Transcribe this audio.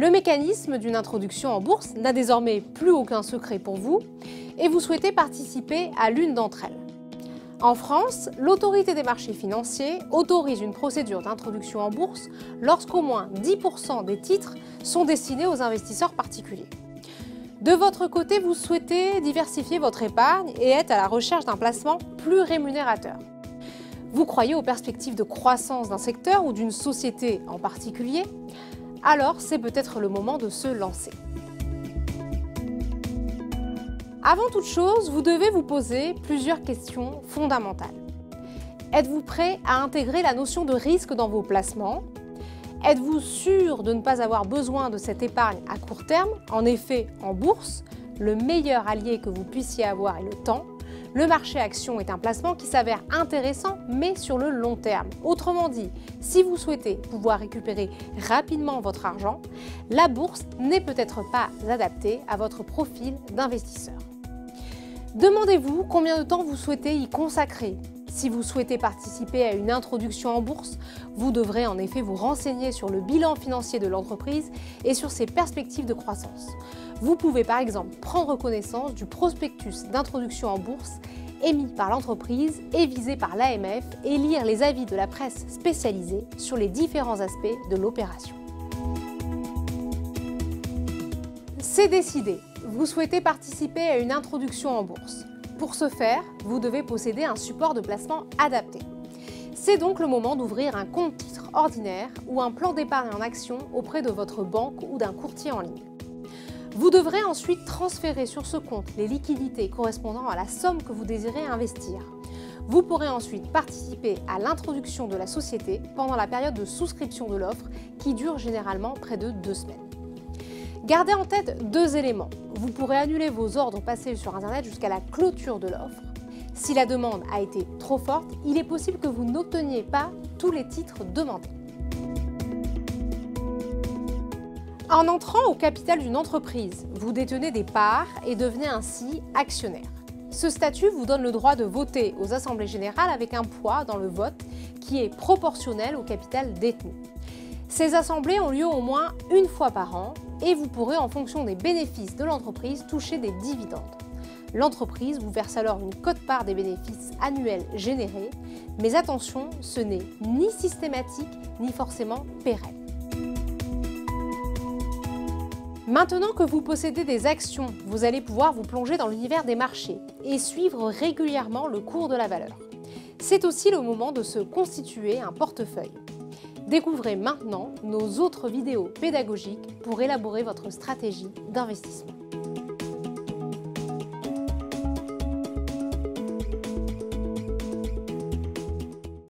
Le mécanisme d'une introduction en bourse n'a désormais plus aucun secret pour vous et vous souhaitez participer à l'une d'entre elles. En France, l'autorité des marchés financiers autorise une procédure d'introduction en bourse lorsqu'au moins 10% des titres sont destinés aux investisseurs particuliers. De votre côté, vous souhaitez diversifier votre épargne et être à la recherche d'un placement plus rémunérateur. Vous croyez aux perspectives de croissance d'un secteur ou d'une société en particulier? Alors c'est peut-être le moment de se lancer. Avant toute chose, vous devez vous poser plusieurs questions fondamentales. Êtes-vous prêt à intégrer la notion de risque dans vos placements? Êtes-vous sûr de ne pas avoir besoin de cette épargne à court terme? En effet, en bourse, le meilleur allié que vous puissiez avoir est le temps. Le marché action est un placement qui s'avère intéressant, mais sur le long terme. Autrement dit, si vous souhaitez pouvoir récupérer rapidement votre argent, la bourse n'est peut-être pas adaptée à votre profil d'investisseur. Demandez-vous combien de temps vous souhaitez y consacrer. Si vous souhaitez participer à une introduction en bourse, vous devrez en effet vous renseigner sur le bilan financier de l'entreprise et sur ses perspectives de croissance. Vous pouvez par exemple prendre connaissance du prospectus d'introduction en bourse émis par l'entreprise et visé par l'AMF et lire les avis de la presse spécialisée sur les différents aspects de l'opération. C'est décidé, vous souhaitez participer à une introduction en bourse. Pour ce faire, vous devez posséder un support de placement adapté. C'est donc le moment d'ouvrir un compte titre ordinaire ou un plan d'épargne en action auprès de votre banque ou d'un courtier en ligne. Vous devrez ensuite transférer sur ce compte les liquidités correspondant à la somme que vous désirez investir. Vous pourrez ensuite participer à l'introduction de la société pendant la période de souscription de l'offre qui dure généralement près de 2 semaines. Gardez en tête 2 éléments. Vous pourrez annuler vos ordres passés sur Internet jusqu'à la clôture de l'offre. Si la demande a été trop forte, il est possible que vous n'obteniez pas tous les titres demandés. En entrant au capital d'une entreprise, vous détenez des parts et devenez ainsi actionnaire. Ce statut vous donne le droit de voter aux assemblées générales avec un poids dans le vote qui est proportionnel au capital détenu. Ces assemblées ont lieu au moins une fois par an et vous pourrez, en fonction des bénéfices de l'entreprise, toucher des dividendes. L'entreprise vous verse alors une quote-part des bénéfices annuels générés, mais attention, ce n'est ni systématique ni forcément pérenne. Maintenant que vous possédez des actions, vous allez pouvoir vous plonger dans l'univers des marchés et suivre régulièrement le cours de la valeur. C'est aussi le moment de se constituer un portefeuille. Découvrez maintenant nos autres vidéos pédagogiques pour élaborer votre stratégie d'investissement.